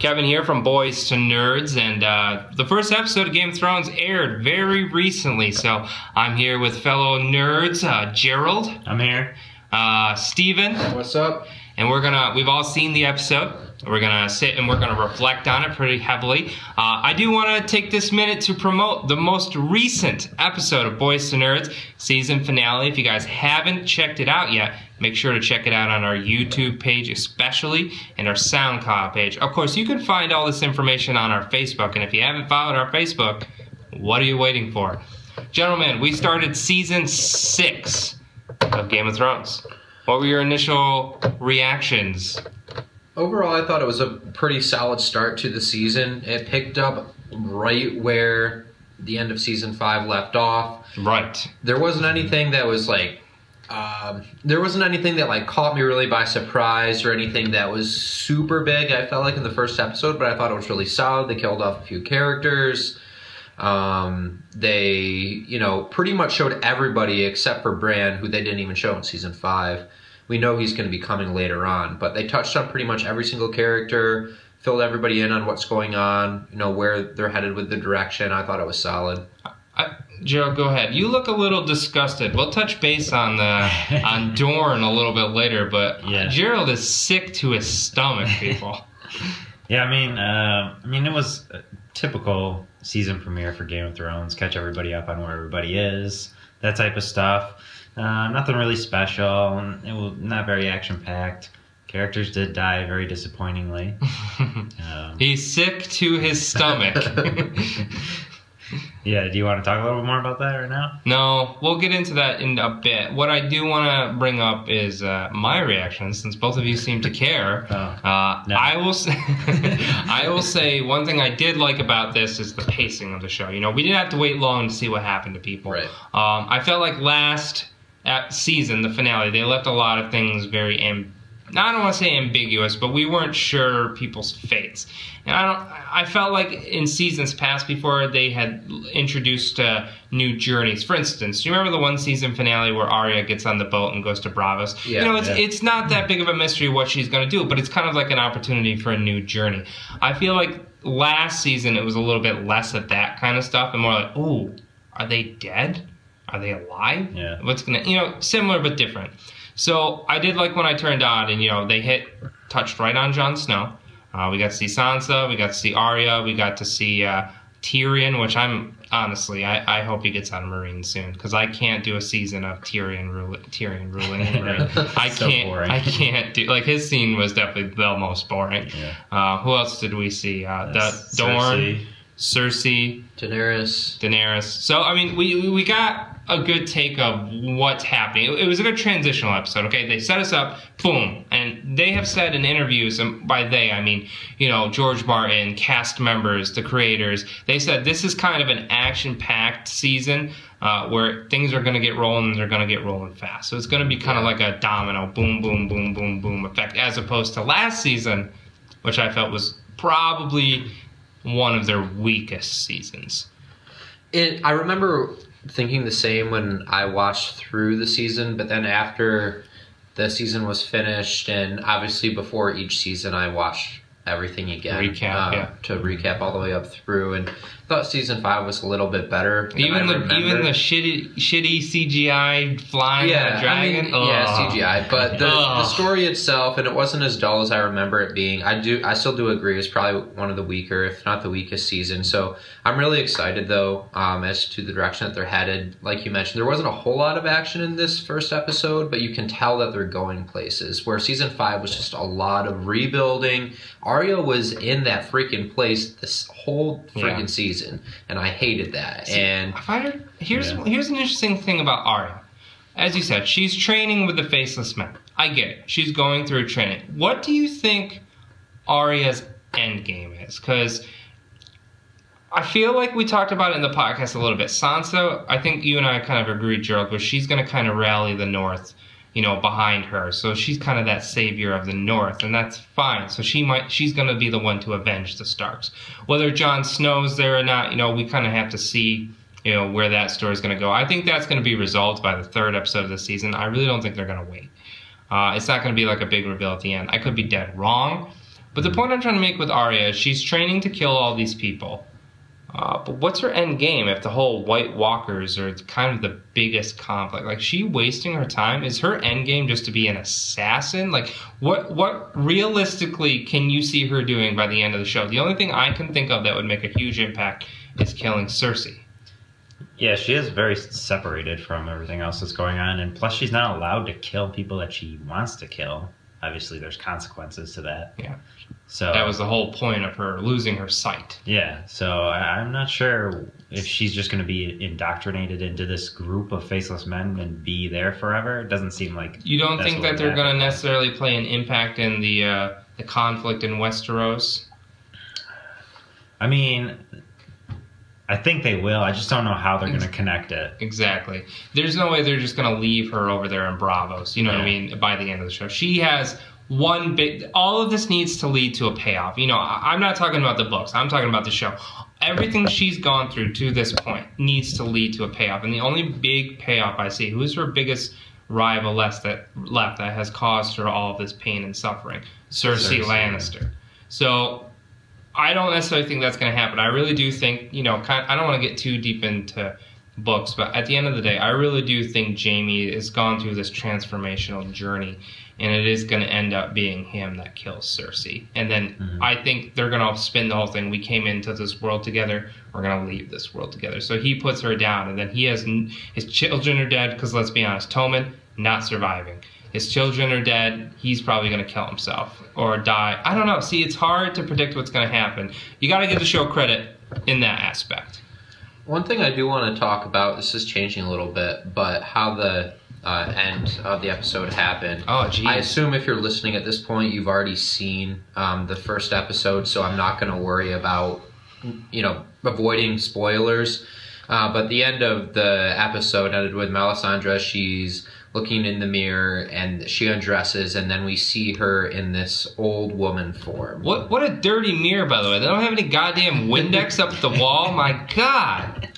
Kevin here from Boyz to Nerds, and the first episode of Game of Thrones aired very recently, so I'm here with fellow nerds, Gerald. I'm here. Steven. What's up? And we've all seen the episode. We're gonna sit and we're gonna reflect on it pretty heavily. I do want to take this minute to promote the most recent episode of Boyz to Nerds season finale. If you guys haven't checked it out yet, make sure to check it out on our YouTube page especially, and our SoundCloud page. Of course, you can find all this information on our Facebook, and if you haven't followed our Facebook, what are you waiting for? Gentlemen, we started season 6 of Game of Thrones. What were your initial reactions? Overall, I thought it was a pretty solid start to the season. It picked up right where the end of season 5 left off. Right. There wasn't anything that was like, caught me really by surprise or anything that was super big. I felt like in the first episode, but I thought it was really solid. They killed off a few characters. They, pretty much showed everybody except for Bran, who they didn't even show in season 5. We know he's going to be coming later on, but they touched on pretty much every single character, filled everybody in on what's going on, where they're headed with the direction. I thought it was solid. Gerald, go ahead. You look a little disgusted. We'll touch base on on Dorne a little bit later, but yeah. Gerald is sick to his stomach, people. Yeah, I mean, it was a typical season premiere for Game of Thrones. Catch everybody up on where everybody is, that type of stuff. Nothing really special. It was not very action-packed. Characters did die very disappointingly. He's sick to his stomach. Yeah, do you want to talk a little bit more about that right now? No, we'll get into that in a bit. What I do want to bring up is my reaction, since both of you seem to care. No. I will say one thing I did like about this is the pacing of the show. We didn't have to wait long to see what happened to people. Right. I felt like last season, the finale, they left a lot of things very I don't want to say ambiguous, but we weren't sure people's fates. And I felt like in seasons past before they had introduced new journeys. For instance, do you remember the one season finale where Arya gets on the boat and goes to Bravos? Yeah, it's not that big of a mystery what she's going to do, but it's kind of like an opportunity for a new journey. I feel like last season it was a little bit less of that kind of stuff and more like, ooh, are they dead? Are they alive? Yeah. What's gonna, similar but different. So I did like when I turned on and, they touched right on Jon Snow. We got to see Sansa, we got to see Arya, we got to see Tyrion, which I hope he gets out of Marine soon, because I can't do a season of Tyrion ruling in Marine. I can't do, his scene was definitely the most boring. Yeah. Who else did we see? Dorne, Cersei, Daenerys. So, we got a good take of what's happening. It was a good transitional episode, okay? They set us up, boom. And they have said in interviews, and by they, I mean, George Martin, cast members, the creators, they said this is kind of an action-packed season where things are going to get rolling and they're going to get rolling fast. So it's going to be kind of like a domino, boom, boom, boom, boom, boom effect, as opposed to last season, which I felt was probably one of their weakest seasons. I remember thinking the same when I watched through the season, but then after the season was finished, and obviously before each season I watched everything again. To recap all the way up through, and thought season 5 was a little bit better. Even the shitty CGI flying dragon. CGI, but the story itself, and it wasn't as dull as I remember it being. I still do agree it's probably one of the weaker, if not the weakest season. So I'm really excited though as to the direction that they're headed. Like you mentioned, there wasn't a whole lot of action in this first episode, but you can tell that they're going places. Where season 5 was just a lot of rebuilding. Arya was in that freaking place this whole freaking season, and I hated that. And here's an interesting thing about Arya. As you said, she's training with the Faceless Men. I get it. She's going through training. What do you think Arya's endgame is? Because I feel like we talked about it in the podcast a little bit. Sansa, I think you and I kind of agreed, Gerald, where she's going to kind of rally the North, behind her. So she's kind of that savior of the North, and that's fine. So she's going to be the one to avenge the Starks. Whether Jon Snow's there or not, we kind of have to see, where that story is going to go. I think that's going to be resolved by the 3rd episode of the season. I really don't think they're going to wait. It's not going to be like a big reveal at the end. I could be dead wrong, But the point I'm trying to make with Arya is she's training to kill all these people. But what's her end game if the whole White Walkers are kind of the biggest conflict? Like, she wasting her time? Is her end game just to be an assassin? Like, what realistically can you see her doing by the end of the show? The only thing I can think of that would make a huge impact is killing Cersei. Yeah, she is very separated from everything else that's going on, and plus she's not allowed to kill people that she wants to kill. Obviously, there's consequences to that. Yeah. So that was the whole point of her losing her sight. Yeah, so I'm not sure if she's just going to be indoctrinated into this group of faceless men and be there forever. It doesn't seem like... You don't think that they're going to necessarily play an impact in the conflict in Westeros? I mean, I think they will. I just don't know how they're going to connect it. Exactly. There's no way they're just going to leave her over there in Braavos, you know what I mean, by the end of the show. She has one big... All of this needs to lead to a payoff. You know, I'm not talking about the books. I'm talking about the show. Everything she's gone through to this point needs to lead to a payoff. And the only big payoff I see, who's her biggest rival left that has caused her all of this pain and suffering? Cersei Lannister. So... I don't necessarily think that's going to happen. I really do think, you know, I don't want to get too deep into books, but at the end of the day, I really do think Jaime has gone through this transformational journey, and it is going to end up being him that kills Cersei. And then I think they're going to spin the whole thing. We came into this world together. We're going to leave this world together. So he puts her down, and then he has his children are dead because, let's be honest, Tommen not surviving. His children are dead. He's probably going to kill himself or die. I don't know. See, it's hard to predict what's going to happen. You got to give the show credit in that aspect. One thing I do want to talk about, this is changing a little bit, but how the end of the episode happened. Oh, geez. I assume if you're listening at this point, you've already seen the first episode, so I'm not going to worry about, you know, avoiding spoilers. But the end of the episode ended with Melisandre. She's looking in the mirror, and she undresses, and then we see her in this old woman form. What a dirty mirror, by the way. They don't have any goddamn Windex up the wall. My God.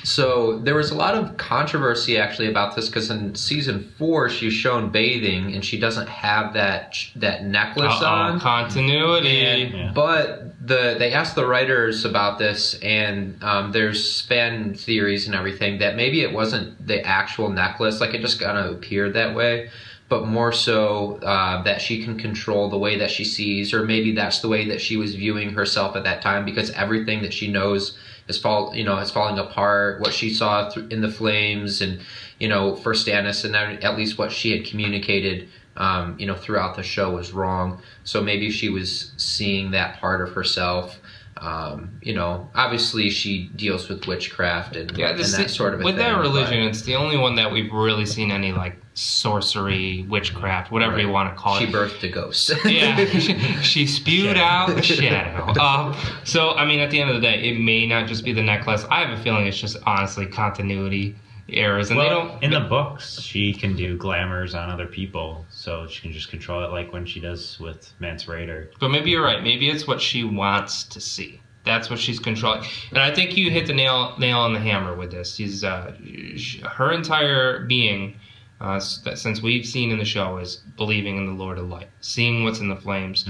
So there was a lot of controversy actually about this, because in season 4 she's shown bathing and she doesn't have that necklace on. Continuity. Yeah. But they asked the writers about this, and there's fan theories and everything that maybe it wasn't the actual necklace, like it just kind of appeared that way, but more so that she can control the way that she sees, or maybe that's the way that she was viewing herself at that time, because everything that she knows is falling apart. What she saw in the flames, and for Stannis, and at least what she had communicated throughout the show was wrong. So maybe she was seeing that part of herself. Obviously she deals with witchcraft and that sort of a thing. With that religion, it's the only one that we've really seen any like sorcery, witchcraft, whatever you want to call it. She birthed a ghost. Yeah, she spewed out a shadow. So, I mean, at the end of the day, it may not just be the necklace. I have a feeling it's just honestly continuity errors. And in the books, she can do glamours on other people, so she can just control it like when she does with Mance Rayder. But maybe you're right. Maybe it's what she wants to see. That's what she's controlling. And I think you hit the nail on the hammer with this. She's her entire being, since we've seen in the show, is believing in the Lord of Light, seeing what's in the flames,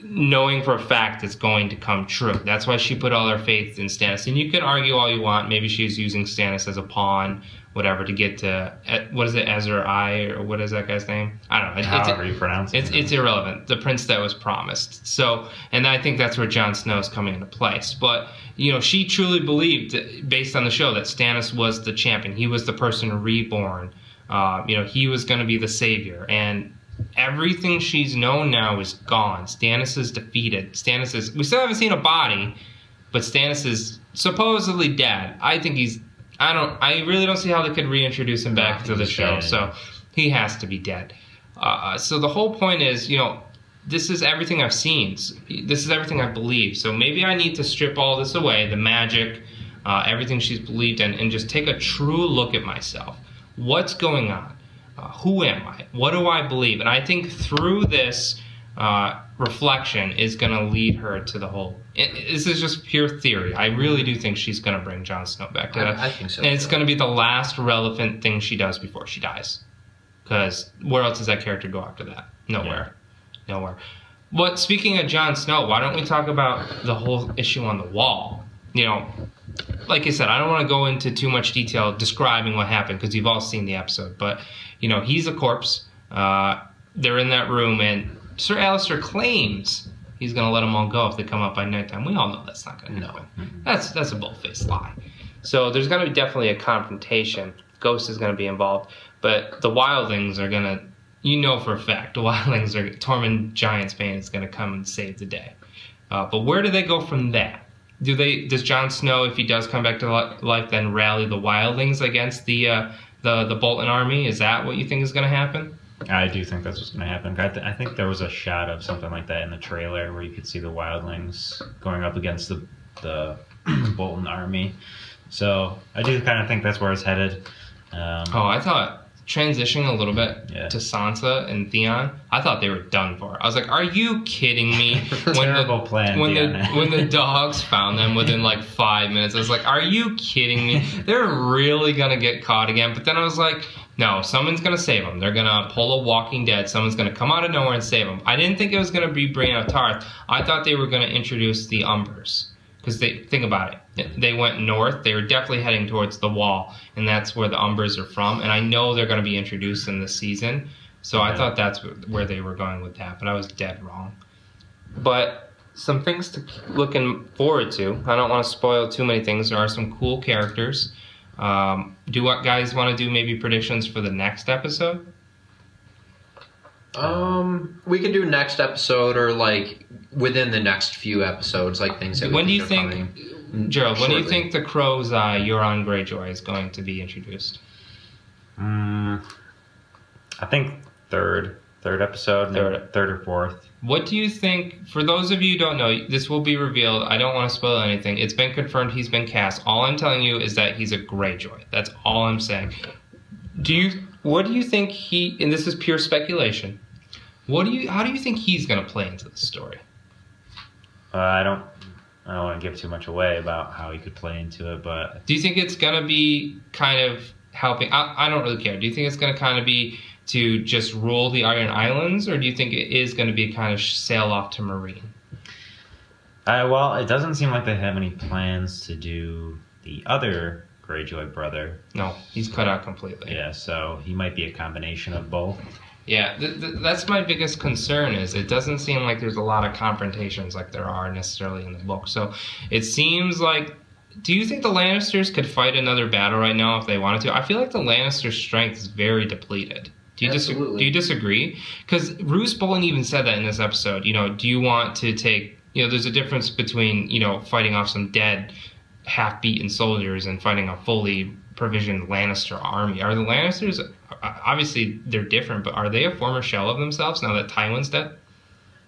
knowing for a fact it's going to come true. That's why she put all her faith in Stannis. And you can argue all you want. Maybe she's using Stannis as a pawn, whatever, to get to, what is it, Ezra I, or what is that guy's name? I don't know. However you pronounce it. It's irrelevant. The prince that was promised. So, and I think that's where Jon Snow's coming into place. But, she truly believed, based on the show, that Stannis was the champion. He was the person reborn. He was going to be the savior. And everything she's known now is gone. Stannis is defeated. We still haven't seen a body, but Stannis is supposedly dead. I really don't see how they could reintroduce him back to the show. Dead. So he has to be dead. So the whole point is, this is everything I've seen. This is everything I believe. So maybe I need to strip all this away, the magic, everything she's believed in, and just take a true look at myself. What's going on? Who am I? What do I believe? And I think through this reflection is going to lead her to the whole... This is just pure theory. I really do think she's going to bring Jon Snow back to that. I think so. And it's going to be the last relevant thing she does before she dies. Because where else does that character go after that? Nowhere. But speaking of Jon Snow, why don't we talk about the whole issue on the wall? You know, like I said, I don't want to go into too much detail describing what happened because you've all seen the episode. But, you know, he's a corpse. They're in that room, and Sir Alistair claims he's going to let them all go if they come up by nighttime. We all know that's not going to happen. No. That's a bold-faced lie. So there's going to be definitely a confrontation. Ghost is going to be involved. But the wildlings are going to, you know for a fact, the wildlings are, Tormund Giantsbane is going to come and save the day. But where do they go from that? Does Jon Snow, if he does come back to life, then rally the wildlings against the Bolton army? Is that what you think is going to happen? I do think that's what's going to happen. I think there was a shot of something like that in the trailer where you could see the wildlings going up against the Bolton army. So I do kind of think that's where it's headed. I thought transitioning a little bit to Sansa and Theon, I thought they were done for. I was like, are you kidding me? Terrible plan. When the dogs found them within like 5 minutes, I was like, are you kidding me? They're really going to get caught again. But then I was like, no, someone's going to save them. They're going to pull a Walking Dead. Someone's going to come out of nowhere and save them. I didn't think it was going to be Brienne of Tarth. I thought they were going to introduce the Umbers. Because think about it. They went north. They were definitely heading towards the wall. And that's where the Umbers are from. And I know they're going to be introduced in this season. So I thought that's where they were going with that. But I was dead wrong. But some things to looking forward to. I don't want to spoil too many things. There are some cool characters. Do what guys want to do maybe predictions for the next episode? We could do next episode or like within the next few episodes, like things that when do you think, Gerald, when do you think the Crow's Eye Euron Greyjoy is going to be introduced? I think third episode, third or fourth. What do you think, for those of you who don't know, this will be revealed. I don't want to spoil anything. It's been confirmed he's been cast. All I'm telling you is that he's a Greyjoy. That's all I'm saying. What do you think and this is pure speculation, how do you think he's going to play into the story? I don't want to give too much away about how he could play into it, but... Do you think it's going to be kind of helping? I don't really care. Do you think it's going to kind of be to just rule the Iron Islands, or do you think it is going to be kind of sail off to Marine? Well, it doesn't seem like they have any plans to do the other Greyjoy brother. No, he's cut out completely. Yeah, so he might be a combination of both. Yeah, that's my biggest concern is it doesn't seem like there's a lot of confrontations like there are necessarily in the book. So it seems like, do you think the Lannisters could fight another battle right now if they wanted to? I feel like the Lannisters' strength is very depleted. Do you disagree? Because Roose Bolton even said that in this episode. You know, do you want to take, you know, there's a difference between, you know, fighting off some dead, half-beaten soldiers and fighting a fully provisioned Lannister army. Are the Lannisters, obviously they're different, but are they a former shell of themselves now that Tywin's dead?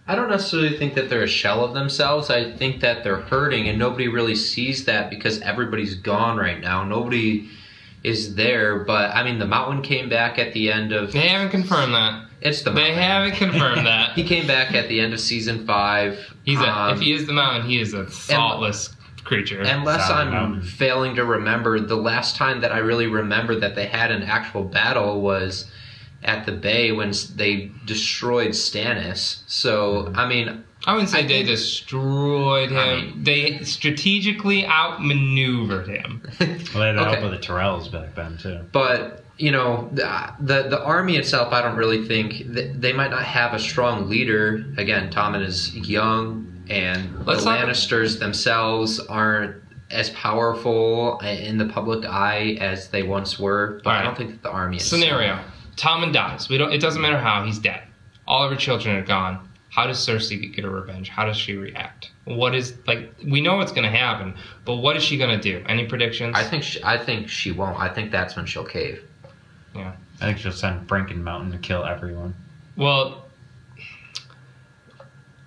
I don't necessarily think that they're a shell of themselves. I think that they're hurting, and nobody really sees that because everybody's gone right now. Nobody is there, but I mean, the Mountain came back at the end of... They haven't confirmed that. It's the Mountain. They haven't confirmed that. He came back at the end of season 5. If he is the Mountain, he is a thoughtless creature. Unless I'm failing to remember, the last time that I really remember that they had an actual battle was at the Bay when they destroyed Stannis. So, I mean... I wouldn't say they destroyed him. They strategically outmaneuvered him. Well, they had the help of the Tyrells back then, too. But, you know, the army itself, I don't really think... They might not have a strong leader. Again, Tommen is young, and the Lannisters themselves aren't as powerful in the public eye as they once were. But I don't think that the army is... Scenario. Tommen dies. It doesn't matter how. He's dead. All of her children are gone. How does Cersei get her revenge? How does she react? We know what's going to happen, but what is she going to do? Any predictions? I think she won't. I think that's when she'll cave. Yeah. I think she'll send Franken Mountain to kill everyone. Well,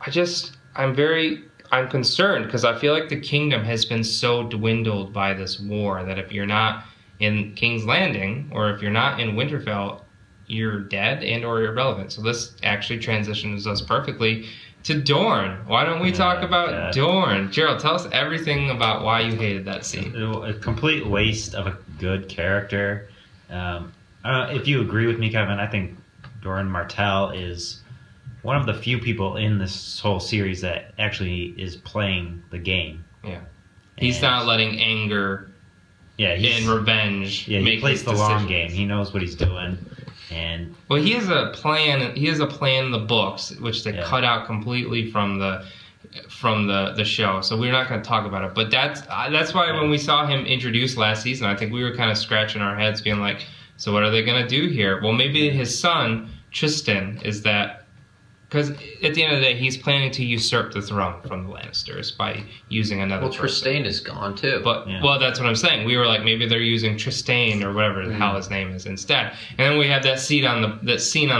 I'm concerned because I feel like the kingdom has been so dwindled by this war that if you're not in King's Landing or if you're not in Winterfell, you're dead and or irrelevant. So this actually transitions us perfectly to Dorne. Why don't we talk about Dorne? Gerald, tell us everything about why you hated that scene. A complete waste of a good character. If you agree with me, Kevin, I think Doran Martell is one of the few people in this whole series that actually is playing the game. Yeah. He's not letting anger and revenge make he plays his the long game. He knows what he's doing. And well, he has a plan. He has a plan in the books, which they cut out completely from the show. So we're not going to talk about it. But that's why when we saw him introduced last season, I think we were kind of scratching our heads, being like, "So what are they going to do here?" Well, maybe his son Tristan is that. Because at the end of the day, he's planning to usurp the throne from the Lannisters by using another person. Tristan is gone too. But well, that's what I'm saying. We were like, maybe they're using Tristan or whatever the hell his name is instead. And then we have that scene on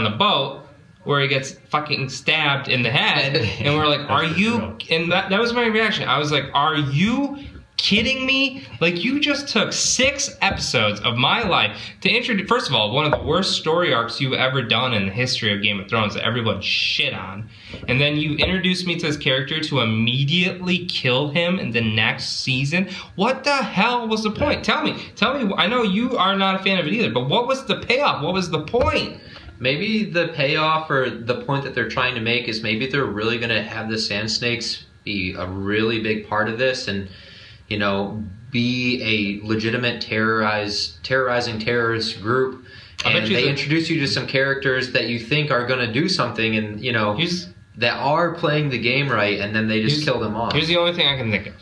the boat where he gets fucking stabbed in the head, and we're like, are you? And that was my reaction. I was like, are you kidding me? Like, you just took 6 episodes of my life to introduce, first of all, one of the worst story arcs you've ever done in the history of Game of Thrones that everyone shit on, and then you introduced me to this character to immediately kill him in the next season. What the hell was the point? Tell me. I know you are not a fan of it either, but what was the payoff? What was the point? Maybe the payoff or the point that they're trying to make is maybe they're really going to have the Sand Snakes be a really big part of this, and be a legitimate terrorizing terrorist group, and they introduce you to some characters that you think are going to do something, and that are playing the game right, and then they just kill them off. Here's the only thing I can think of,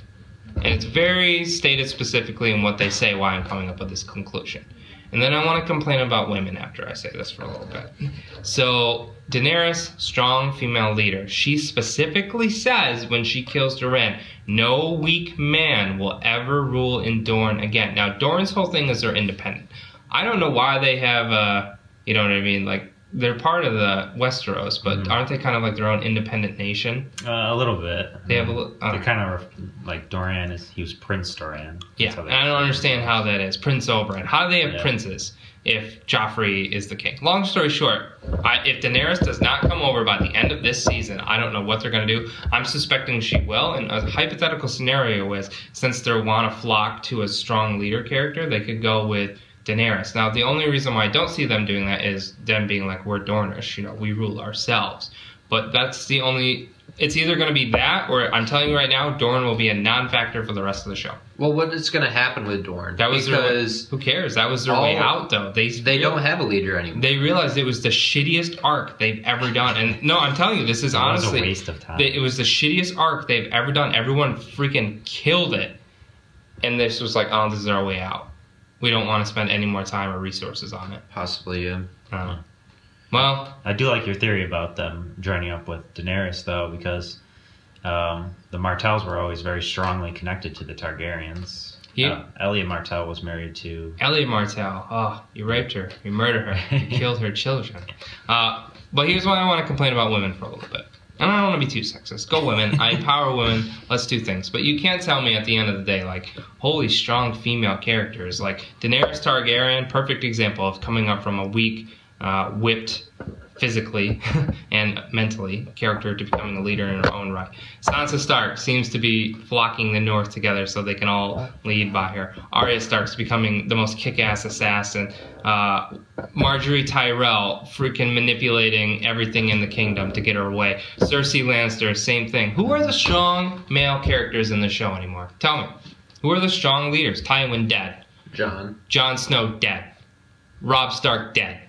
and it's very stated specifically in what they say why I'm coming up with this conclusion. And then I want to complain about women after I say this for a little bit. So Daenerys, strong female leader. She specifically says when she kills Doran, no weak man will ever rule in Dorne again. Now, Dorne's whole thing is they're independent. I don't know why they have, you know what I mean, like, they're part of the Westeros, but aren't they kind of like their own independent nation? A little bit. They have a little... They're kind of like Doran he was Prince Doran. Yeah, and I don't understand how that is. Prince Oberyn. How do they have princes if Joffrey is the king? Long story short, if Daenerys does not come over by the end of this season, I don't know what they're going to do. I'm suspecting she will, and a hypothetical scenario is, since they want to flock to a strong leader character, they could go with Daenerys. Now, the only reason why I don't see them doing that is them being like, we're Dornish, we rule ourselves. But that's the only... It's either going to be that, or I'm telling you right now, Dorne will be a non-factor for the rest of the show. Well, what is going to happen with Dorne? Who cares? That was their way out, though. They don't have a leader anymore. They realized it was the shittiest arc they've ever done. And no, I'm telling you, this is honestly... It was a waste of time. It was the shittiest arc they've ever done. Everyone freaking killed it. And this was like, oh, this is our way out. We don't want to spend any more time or resources on it. Possibly, yeah. Well, I do like your theory about them joining up with Daenerys, though, because the Martells were always very strongly connected to the Targaryens. Elia Martell was married to... Elia Martell. Oh, you raped her. You murdered her. You killed her children. But here's why I want to complain about women for a little bit. And I don't want to be too sexist. Go women. I empower women. Let's do things. But you can't tell me at the end of the day, like, holy strong female characters. Like, Daenerys Targaryen, perfect example of coming up from a weak, whipped, physically and mentally character to becoming a leader in her own right. Sansa Stark seems to be flocking the North together so they can all lead by her. Arya Stark's becoming the most kick-ass assassin. Marjorie Tyrell freaking manipulating everything in the kingdom to get her way. Cersei Lannister, same thing. Who are the strong male characters in the show anymore? Tell me. Who are the strong leaders? Tywin dead. Jon Snow dead. Robb Stark dead.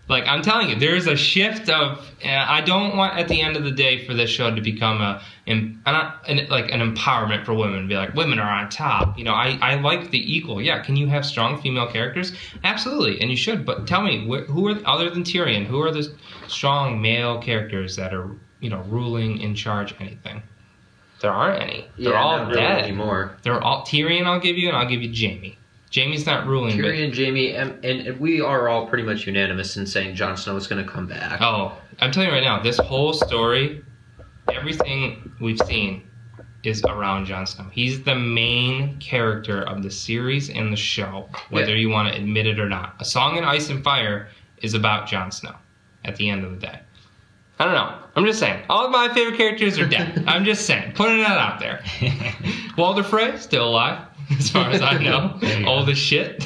Like, I'm telling you, there is a shift of... I don't want, at the end of the day, for this show to become an empowerment for women. Be like, women are on top. I like the equal. Yeah, can you have strong female characters? Absolutely, and you should. But tell me, who are, other than Tyrion, who are the strong male characters that are, ruling, in charge, anything? There aren't any. They're all not really dead. Anymore. They're all... Tyrion I'll give you, and I'll give you Jaime. Jaime's not ruling. Tyrion, Jaime, and we are all pretty much unanimous in saying Jon Snow is going to come back. Oh, I'm telling you right now, this whole story, everything we've seen is around Jon Snow. He's the main character of the series and the show, whether you want to admit it or not. A Song in Ice and Fire is about Jon Snow at the end of the day. I don't know. I'm just saying. All of my favorite characters are dead. I'm just saying. Putting that out there. Walder Frey, still alive. As far as I know. Old as shit.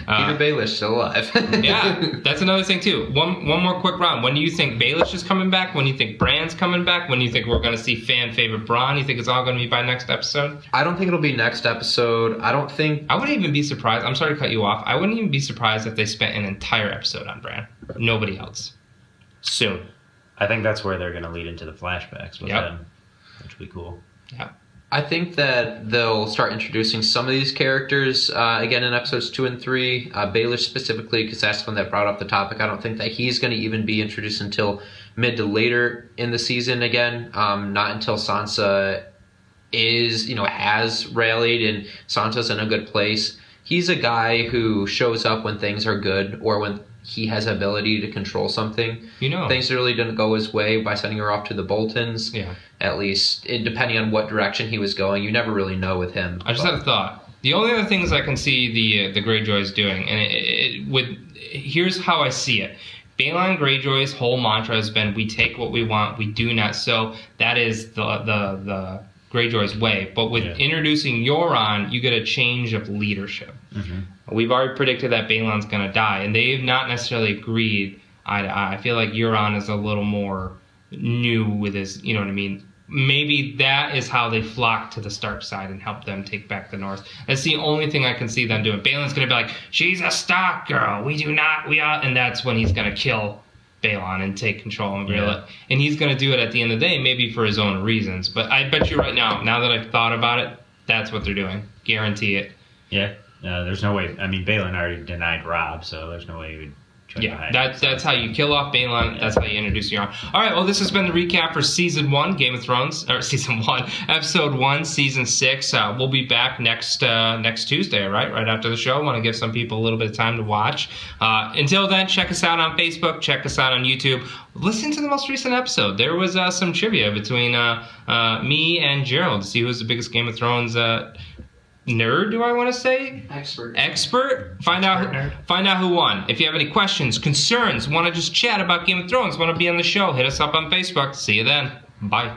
Peter Baelish still alive. Yeah, that's another thing too. One more quick round. When do you think Baelish is coming back? When do you think Bran's coming back? When do you think we're going to see fan favorite Bronn? You think it's all going to be by next episode? I don't think it'll be next episode. I wouldn't even be surprised. I'm sorry to cut you off. I wouldn't even be surprised if they spent an entire episode on Bran. Nobody else. Soon. I think that's where they're going to lead into the flashbacks with him, which will be cool. Yeah. I think that they'll start introducing some of these characters again in episodes 2 and 3. Baelish specifically, because that's the one that brought up the topic. I don't think that he's going to even be introduced until mid to later in the season again. Not until Sansa has rallied and Sansa's in a good place. He's a guy who shows up when things are good or when he has ability to control something. Things really didn't go his way by sending her off to the Boltons. Yeah. At least, depending on what direction he was going, you never really know with him. I just had a thought. The only other things I can see the Greyjoys doing, and here's how I see it. Balon Greyjoy's whole mantra has been, we take what we want, we do not. So that is the Greyjoy's way. But with introducing Euron, you get a change of leadership. Mm-hmm. We've already predicted that Balon's going to die, and they've not necessarily agreed eye to eye. I feel like Euron is a little more new with his, you know what I mean? Maybe that is how they flock to the Stark side and help them take back the North. That's the only thing I can see them doing. Balon's going to be like, she's a Stark girl. We are. And that's when he's going to kill Balon and take control of Greylit. And he's going to do it at the end of the day, maybe for his own reasons. But I bet you right now that I've thought about it, that's what they're doing. Guarantee it. Yeah. There's no way. I mean, Balon already denied Robb, so there's no way he would. That's how you kill off Balon. Yeah. That's how you introduce Euron. All right, well, this has been the recap for Season 1, Game of Thrones, or Season 1, Episode 1, Season 6. We'll be back next Tuesday, right after the show. I want to give some people a little bit of time to watch. Until then, check us out on Facebook. Check us out on YouTube. Listen to the most recent episode. There was some trivia between me and Gerald to see who's the biggest Game of Thrones nerd, do I want to say? Expert? Find out who won. If you have any questions, concerns, want to just chat about Game of Thrones, want to be on the show, hit us up on Facebook. See you then. Bye.